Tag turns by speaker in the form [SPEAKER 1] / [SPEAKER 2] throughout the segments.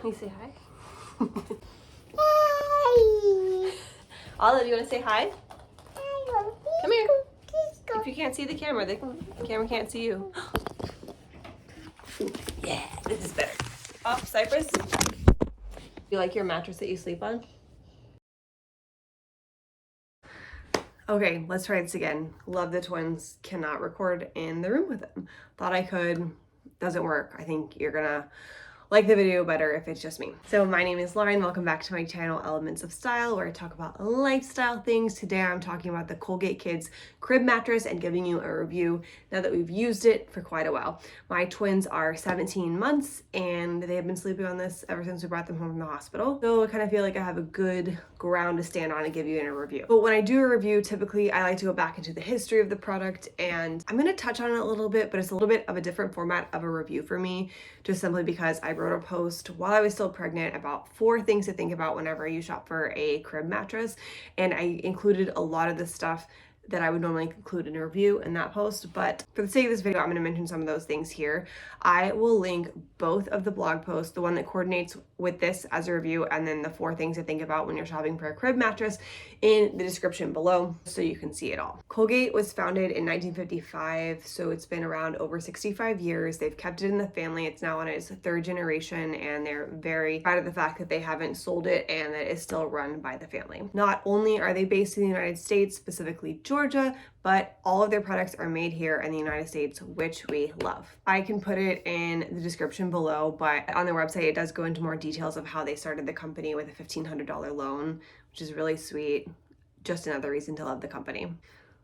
[SPEAKER 1] Can you say hi? Hi. Olive, you want to say hi? Come here. If you can't see the camera, the camera can't see you. Yeah, this is better. Oh, Cypress? You like your mattress that you sleep on? Okay, let's try this again. Love the twins. Cannot record in the room with them. Thought I could. Doesn't work. I think you're gonna like the video better if it's just me. So my name is Lauren. Welcome back to my channel, Elements of Style, where I talk about lifestyle things. Today I'm talking about the Colgate Kids crib mattress and giving you a review now that we've used it for quite a while. My twins are 17 months and they have been sleeping on this ever since we brought them home from the hospital. So I kind of feel like I have a good ground to stand on and give you in a review. But when I do a review, typically I like to go back into the history of the product, and I'm going to touch on it a little bit, but it's a little bit of a different format of a review for me, just simply because I wrote a post while I was still pregnant about 4 things to think about whenever you shop for a crib mattress, and I included a lot of the stuff that I would normally include in a review in that post. But for the sake of this video, I'm going to mention some of those things here. I will link both of the blog posts, the one that coordinates with this as a review, and then the 4 things to think about when you're shopping for a crib mattress, in the description below so you can see it all. Colgate was founded in 1955, so it's been around over 65 years. They've kept it in the family. It's now on its 3rd generation, and they're very proud of the fact that they haven't sold it and that it's still run by the family. Not only are they based in the United States, specifically Georgia, but all of their products are made here in the United States, which we love. I can put it in the description below, but on their website it does go into more details of how they started the company with a $1,500 loan, which is really sweet. Just another reason to love the company.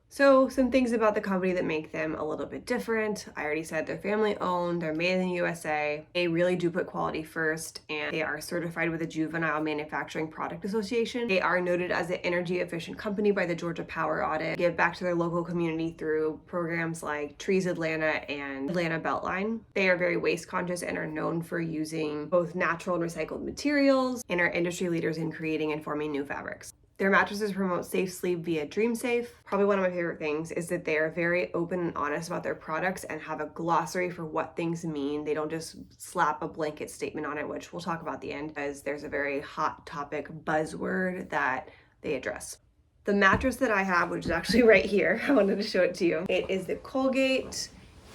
[SPEAKER 1] So some things about the company that make them a little bit different. I already said they're family owned, they're made in the USA. They really do put quality first, and they are certified with the Juvenile Manufacturing Product Association. They are noted as an energy efficient company by the Georgia Power Audit. Give back to their local community through programs like Trees Atlanta and Atlanta Beltline. They are very waste conscious and are known for using both natural and recycled materials, and are industry leaders in creating and forming new fabrics. Their mattresses promote safe sleep via DreamSafe. Probably one of my favorite things is that they are very open and honest about their products and have a glossary for what things mean. They don't just slap a blanket statement on it, which we'll talk about at the end, as there's a very hot topic buzzword that they address. The mattress that I have, which is actually right here, I wanted to show it to you. It is the Colgate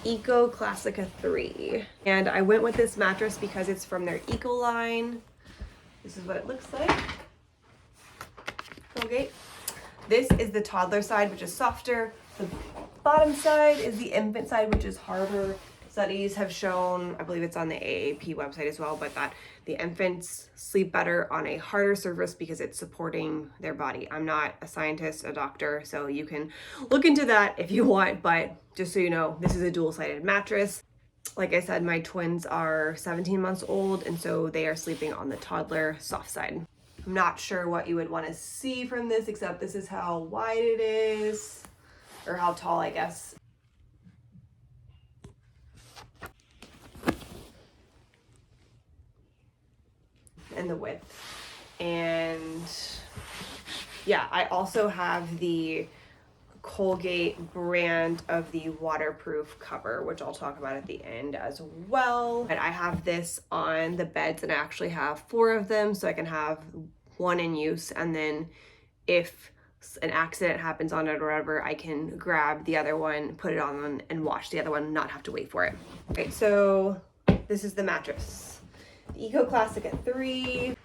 [SPEAKER 1] Classica 3. And I went with this mattress because it's from their Eco line. This is what it looks like. Colgate. This is the toddler side, which is softer. The bottom side is the infant side, which is harder. Studies have shown, I believe it's on the AAP website as well, but that the infants sleep better on a harder surface because it's supporting their body. I'm not a scientist, a doctor, so you can look into that if you want, but just so you know, this is a dual-sided mattress. Like I said, my twins are 17 months old, and so they are sleeping on the toddler soft side. I'm not sure what you would want to see from this, except this is how wide it is, or how tall, I guess. And the width. And yeah, I also have the Colgate brand of the waterproof cover, which I'll talk about at the end as well. But I have this on the beds, and I actually have 4 of them, so I can have 1 in use, and then if an accident happens on it or whatever, I can grab the other one, put it on, and wash the other one, not have to wait for it. Right, so this is the mattress, the Classica 3.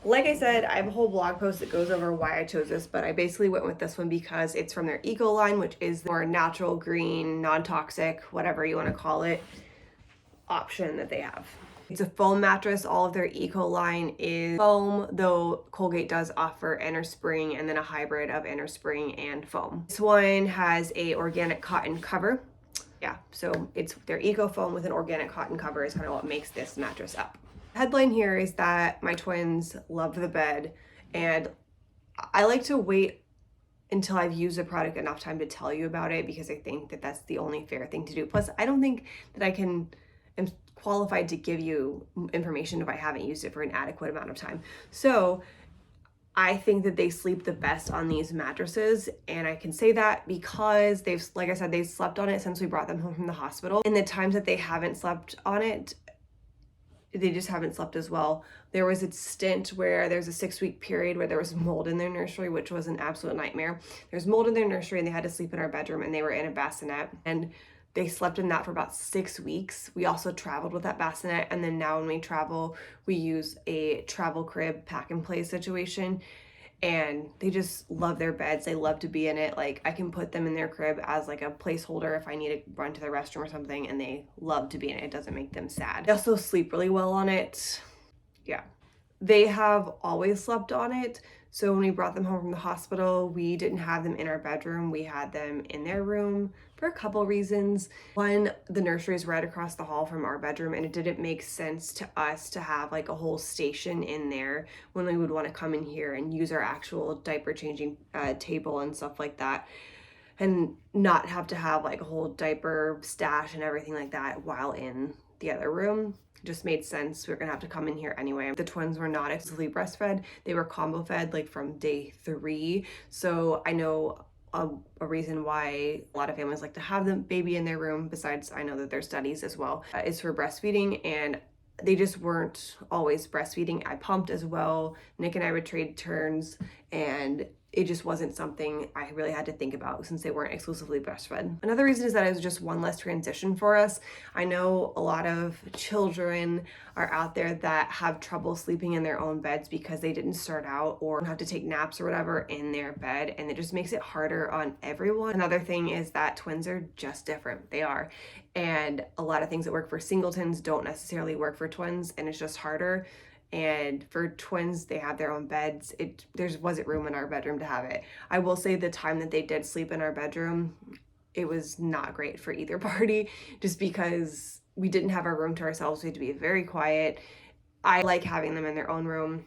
[SPEAKER 1] Like I said, I have a whole blog post that goes over why I chose this, but I basically went with this one because it's from their Eco line, which is the more natural, green, non-toxic, whatever you want to call it, option that they have. It's a foam mattress. All of their Eco line is foam, though Colgate does offer innerspring and then a hybrid of innerspring and foam. This one has a organic cotton cover. Yeah, so it's their Eco foam with an organic cotton cover is kind of what makes this mattress up. Headline here is that my twins love the bed, and I like to wait until I've used the product enough time to tell you about it, because I think that that's the only fair thing to do. Plus, I don't think that I am qualified to give you information if I haven't used it for an adequate amount of time. So I think that they sleep the best on these mattresses, and I can say that because like I said, they've slept on it since we brought them home from the hospital. In the times that they haven't slept on it, they just haven't slept as well. There was a stint where there's a 6-week period where there was mold in their nursery, which was an absolute nightmare. There's mold in their nursery and they had to sleep in our bedroom, and they were in a bassinet, and they slept in that for about 6 weeks. We also traveled with that bassinet, and then now when we travel, we use a travel crib pack and play situation, and they just love their beds. They love to be in it. Like, I can put them in their crib as like a placeholder if I need to run to the restroom or something, and they love to be in it. It doesn't make them sad. They also sleep really well on it. Yeah. They have always slept on it. So when we brought them home from the hospital, we didn't have them in our bedroom. We had them in their room for a couple reasons. One, the nursery is right across the hall from our bedroom, and it didn't make sense to us to have like a whole station in there when we would want to come in here and use our actual diaper changing table and stuff like that, and not have to have like a whole diaper stash and everything like that while in the other room. Just made sense. We were gonna have to come in here anyway. The twins were not exclusively breastfed. They were combo fed like from day 3. So I know a reason why a lot of families like to have the baby in their room, besides I know that there's studies as well, is for breastfeeding, and they just weren't always breastfeeding. I pumped as well. Nick and I would trade turns, and it just wasn't something I really had to think about since they weren't exclusively breastfed. Another reason is that it was just one less transition for us. I know a lot of children are out there that have trouble sleeping in their own beds because they didn't start out or have to take naps or whatever in their bed, and it just makes it harder on everyone. Another thing is that twins are just different. They are. And a lot of things that work for singletons don't necessarily work for twins, and it's just harder. And for twins, they have their own beds. There wasn't room in our bedroom to have it. I will say the time that they did sleep in our bedroom, it was not great for either party, just because we didn't have our room to ourselves. We had to be very quiet. I like having them in their own room.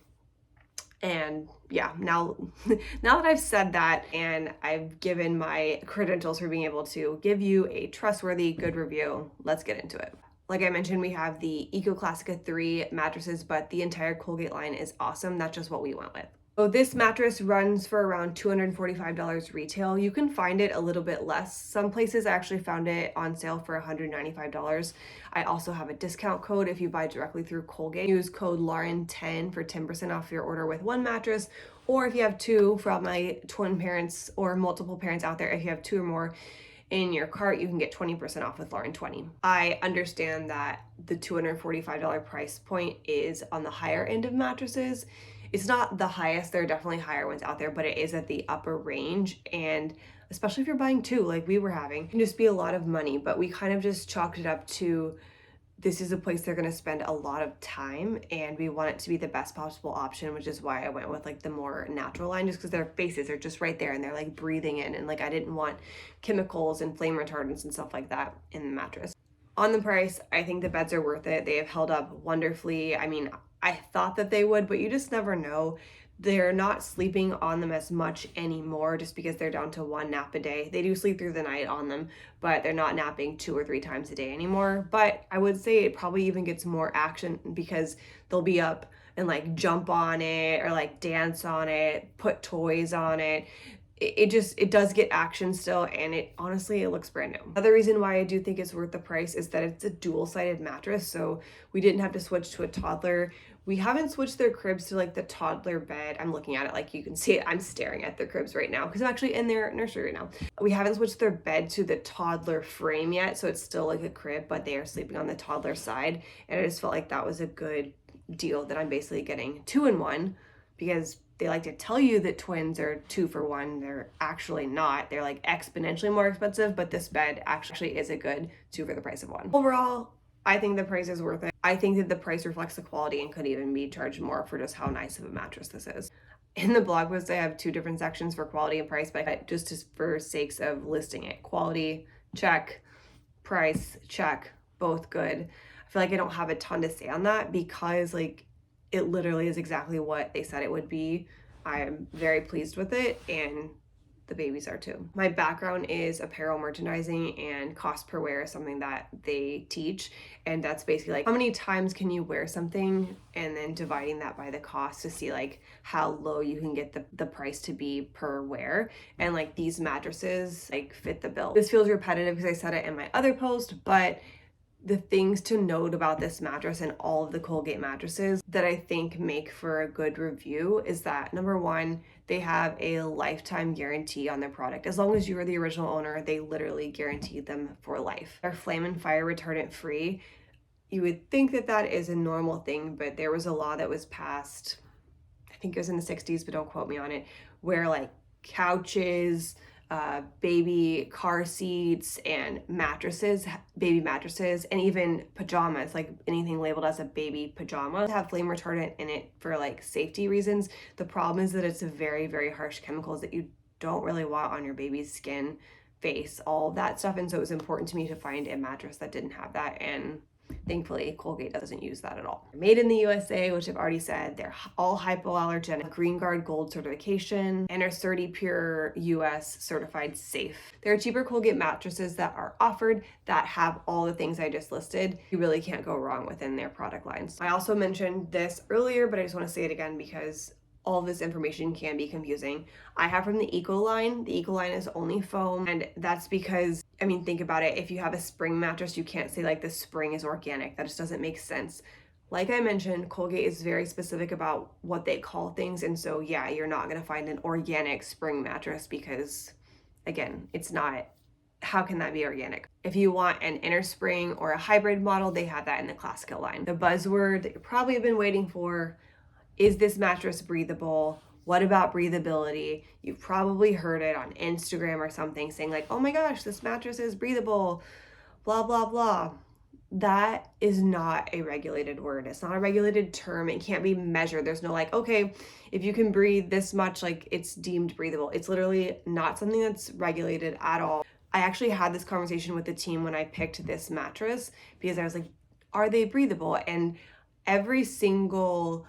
[SPEAKER 1] And yeah, now that I've said that and I've given my credentials for being able to give you a trustworthy, good review, let's get into it. Like I mentioned, we have the Classica 3 mattresses, but the entire Colgate line is awesome. That's just what we went with. So this mattress runs for around $245 retail. You can find it a little bit less. Some places I actually found it on sale for $195. I also have a discount code if you buy directly through Colgate. Use code Lauren10 for 10% off your order with one mattress, or if you have two, for all my twin parents or multiple parents out there, if you have 2 or more in your cart, you can get 20% off with Lauren20. I understand that the $245 price point is on the higher end of mattresses. It's not the highest, there are definitely higher ones out there, but it is at the upper range. And especially if you're buying 2 like we were having, it can just be a lot of money. But we kind of just chalked it up to, this is a place they're going to spend a lot of time, and we want it to be the best possible option, which is why I went with like the more natural line, just because their faces are just right there and they're like breathing in, and like I didn't want chemicals and flame retardants and stuff like that in the mattress. On the price, I think the beds are worth it. They have held up wonderfully. I mean, I thought that they would, but you just never know. They're not sleeping on them as much anymore just because they're down to 1 nap a day. They do sleep through the night on them, but they're not napping 2 or 3 times a day anymore. But I would say it probably even gets more action because they'll be up and like jump on it or like dance on it, put toys on it. It does get action still, and it looks brand new. Another reason why I do think it's worth the price is that it's a dual-sided mattress, so we didn't have to switch to a toddler. We haven't switched their cribs to like the toddler bed. I'm looking at it like you can see it. I'm staring at their cribs right now because I'm actually in their nursery right now. We haven't switched their bed to the toddler frame yet, so it's still like a crib, but they are sleeping on the toddler side, and I just felt like that was a good deal that I'm basically getting 2 in 1, because they like to tell you that twins are 2 for 1. They're actually not. They're like exponentially more expensive, but this bed actually is a good 2 for the price of 1. Overall, I think the price is worth it. I think that the price reflects the quality and could even be charged more for just how nice of a mattress this is. In the blog post, I have 2 different sections for quality and price, but just for sakes of listing it. Quality, check. Price, check. Both good. I feel like I don't have a ton to say on that because like it literally is exactly what they said it would be. I'm very pleased with it, and the babies are too. My background is apparel merchandising, and cost per wear is something that they teach, and that's basically like how many times can you wear something and then dividing that by the cost to see like how low you can get the price to be per wear. And like these mattresses like fit the bill. This feels repetitive because I said it in my other post, but The things to note about this mattress and all of the Colgate mattresses that I think make for a good review is that, number one, they have a lifetime guarantee on their product. As long as you are the original owner, they literally guarantee them for life. They're flame and fire retardant free. You would think that that is a normal thing, but there was a law that was passed, I think it was in the 60s, but don't quote me on it, where like couches, baby car seats and mattresses, baby mattresses, and even pajamas, like anything labeled as a baby pajama, have flame retardant in it for like safety reasons. The problem is that it's a very, very harsh chemicals that you don't really want on your baby's skin, face, all of that stuff. And so it was important to me to find a mattress that didn't have that, and thankfully, Colgate doesn't use that at all. Made in the USA, which I've already said, they're all hypoallergenic, Green Guard Gold certification, and are 30 Pure US certified safe. There are cheaper Colgate mattresses that are offered that have all the things I just listed. You really can't go wrong within their product lines. I also mentioned this earlier, but I just want to say it again because all of this information can be confusing. I have from the Eco line. The Eco line is only foam, and that's because, I mean, think about it. If you have a spring mattress, you can't say like the spring is organic. That just doesn't make sense. Like I mentioned, Colgate is very specific about what they call things, and so yeah, you're not gonna find an organic spring mattress because, again, it's not. How can that be organic? If you want an inner spring or a hybrid model, they have that in the Classica line. The buzzword that you probably have been waiting for, is this mattress breathable? What about breathability? You've probably heard it on Instagram or something saying like, oh my gosh, this mattress is breathable, blah, blah, blah. That is not a regulated word. It's not a regulated term. It can't be measured. There's no like, okay, if you can breathe this much, like it's deemed breathable. It's literally not something that's regulated at all. I actually had this conversation with the team when I picked this mattress because I was like, are they breathable? And every single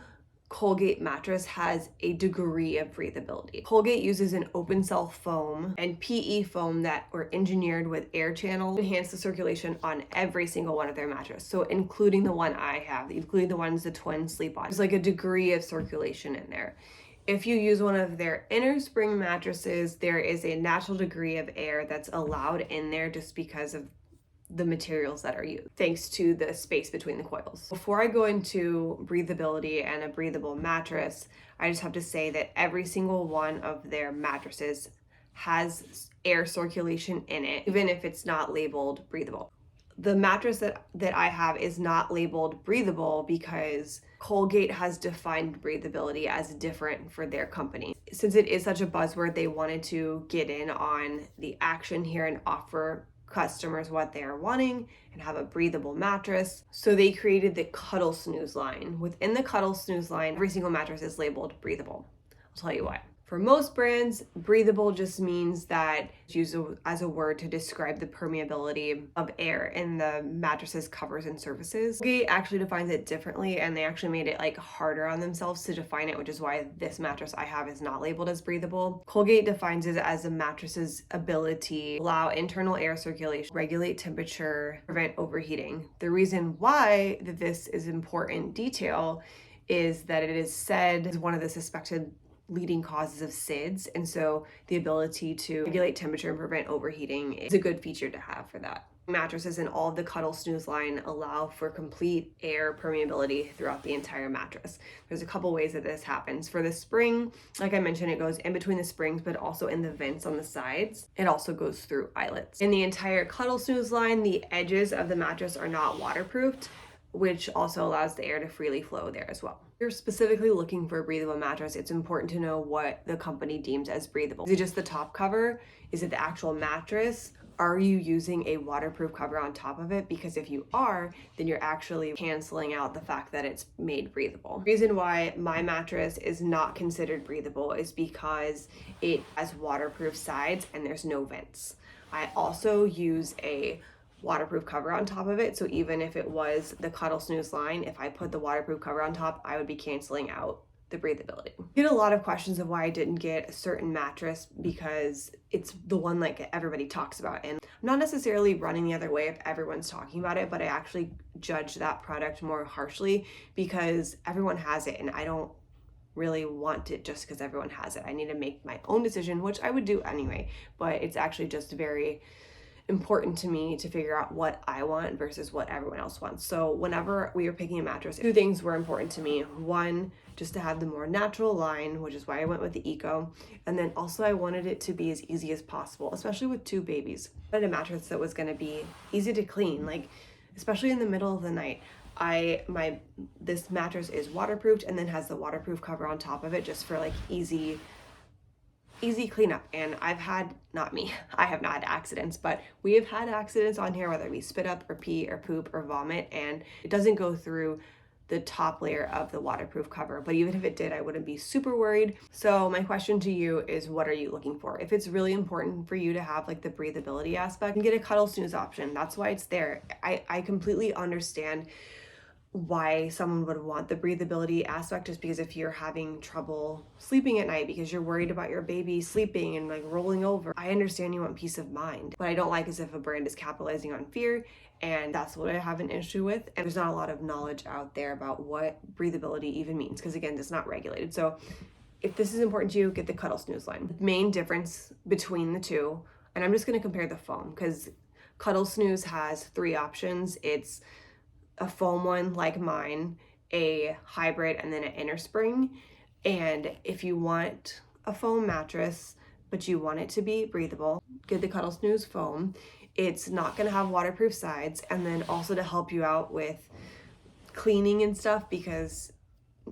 [SPEAKER 1] Colgate mattress has a degree of breathability. Colgate uses an open cell foam and PE foam that were engineered with air channels to enhance the circulation on every single one of their mattresses. So including the one I have, including the ones the twins sleep on. There's like a degree of circulation in there. If you use one of their inner spring mattresses, there is a natural degree of air that's allowed in there just because of the materials that are used, thanks to the space between the coils. Before I go into breathability and a breathable mattress, I just have to say that every single one of their mattresses has air circulation in it, even if it's not labeled breathable. The mattress that I have is not labeled breathable because Colgate has defined breathability as different for their company. Since it is such a buzzword, they wanted to get in on the action here and offer customers what they are wanting and have a breathable mattress. So they created the Cuddle Snooze line. Within the Cuddle Snooze line, every single mattress is labeled breathable. I'll tell you why. For most brands, breathable just means that it's used as a word to describe the permeability of air in the mattresses, covers, and surfaces. Colgate actually defines it differently, and they actually made it like harder on themselves to define it, which is why this mattress I have is not labeled as breathable. Colgate defines it as a mattress's ability to allow internal air circulation, regulate temperature, prevent overheating. The reason why that this is important detail is that it is said is one of the suspected leading causes of SIDS, and so the ability to regulate temperature and prevent overheating is a good feature to have for that. Mattresses in all of the Cuddle Snooze line allow for complete air permeability throughout the entire mattress. There's a couple ways that this happens. For the spring, like I mentioned, it goes in between the springs, but also in the vents on the sides. It also goes through eyelets. In the entire Cuddle Snooze line, the edges of the mattress are not waterproofed, which also allows the air to freely flow there as well. If you're specifically looking for a breathable mattress, it's important to know what the company deems as breathable. Is it just the top cover? Is it the actual mattress? Are you using a waterproof cover on top of it? Because if you are, then you're actually canceling out the fact that it's made breathable. The reason why my mattress is not considered breathable is because it has waterproof sides and there's no vents. I also use a waterproof cover on top of it, so even if it was the Cuddle Snooze line, if I put the waterproof cover on top, I would be canceling out the breathability. I get a lot of questions of why I didn't get a certain mattress because it's the one like everybody talks about, and I'm not necessarily running the other way if everyone's talking about it, but I actually judge that product more harshly because everyone has it and I don't really want it just because everyone has it. I need to make my own decision, which I would do anyway, but it's actually just very important to me to figure out what I want versus what everyone else wants. So whenever we were picking a mattress, two things were important to me. One, just to have the more natural line, which is why I went with the Eco. And then also I wanted it to be as easy as possible, especially with two babies. I wanted a mattress that was gonna be easy to clean, like especially in the middle of the night. This mattress is waterproofed and then has the waterproof cover on top of it just for like easy cleanup. And I have not had accidents, but we have had accidents on here, whether we spit up or pee or poop or vomit, and it doesn't go through the top layer of the waterproof cover. But even if it did, I wouldn't be super worried. So my question to you is, what are you looking for? If it's really important for you to have like the breathability aspect, get a cuddle snooze option. That's why it's there. I completely understand why someone would want the breathability aspect, just because if you're having trouble sleeping at night because you're worried about your baby sleeping and like rolling over, I understand you want peace of mind. What I don't like is if a brand is capitalizing on fear, and that's what I have an issue with. And there's not a lot of knowledge out there about what breathability even means, because again, it's not regulated. So if this is important to you, get the cuddle snooze line. The main difference between the two, and I'm just going to compare the foam, because cuddle snooze has three options. It's a foam one like mine, a hybrid, and then an inner spring. And if you want a foam mattress but you want it to be breathable, get the cuddle snooze foam. It's not going to have waterproof sides, and then also to help you out with cleaning and stuff, because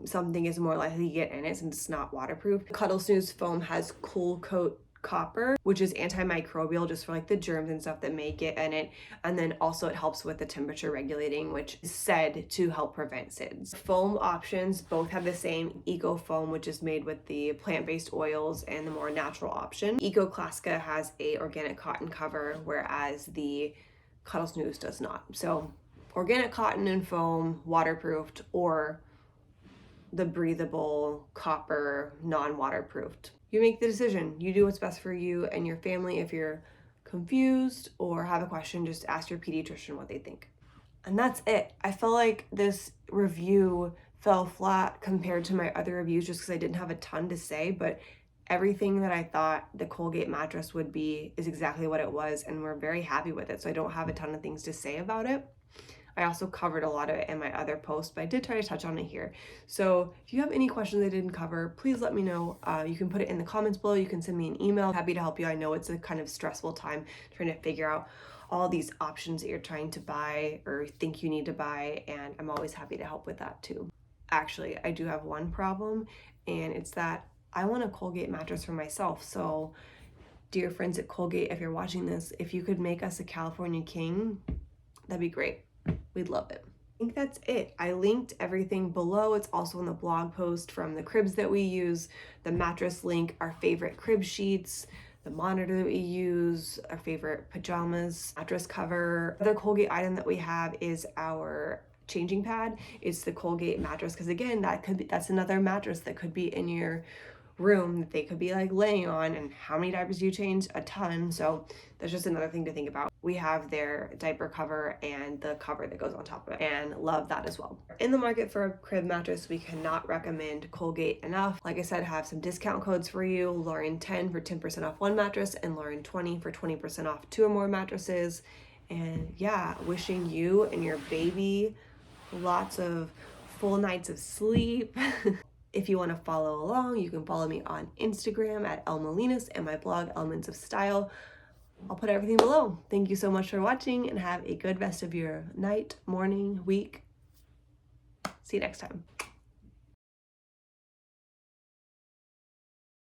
[SPEAKER 1] something is more likely to get in it since it's not waterproof. Cuddle snooze foam has cool coat copper, which is antimicrobial, just for like the germs and stuff that may get in it. And then also it helps with the temperature regulating, which is said to help prevent SIDS. Foam options both have the same Eco foam, which is made with the plant-based oils, and the more natural option. Eco Classica has a organic cotton cover, whereas the cuddle snooze does not. So organic cotton and foam, waterproofed, or the breathable copper, non-waterproofed. You make the decision. You do what's best for you and your family. If you're confused or have a question, just ask your pediatrician what they think. And that's it. I felt like this review fell flat compared to my other reviews just because I didn't have a ton to say, but everything that I thought the Colgate mattress would be is exactly what it was, and we're very happy with it. So I don't have a ton of things to say about it. I also covered a lot of it in my other post, but I did try to touch on it here. So if you have any questions I didn't cover, please let me know. You can put it in the comments below. You can send me an email. I'm happy to help you. I know it's a kind of stressful time trying to figure out all these options that you're trying to buy or think you need to buy, and I'm always happy to help with that too. Actually, I do have one problem, and it's that I want a Colgate mattress for myself. So dear friends at Colgate, if you're watching this, if you could make us a California King, that'd be great. We'd love it. I think that's it. I linked everything below. It's also in the blog post, from the cribs that we use, the mattress link, our favorite crib sheets, the monitor that we use, our favorite pajamas, mattress cover. Another Colgate item that we have is our changing pad. It's the Colgate mattress, because again, that's another mattress that could be in your room that they could be like laying on. And how many diapers do you change? A ton. So that's just another thing to think about. We have their diaper cover and the cover that goes on top of it, and love that as well. In the market for a crib mattress, we cannot recommend Colgate enough. Like I said, I have some discount codes for you. Lauren 10 for 10% off one mattress, and Lauren 20 for 20% off 2 or more mattresses. And yeah, wishing you and your baby lots of full nights of sleep. If you want to follow along, you can follow me on Instagram at @elmolinas and my blog, Elements of Style. I'll put everything below. Thank you so much for watching, and have a good rest of your night, morning, week. See you next time.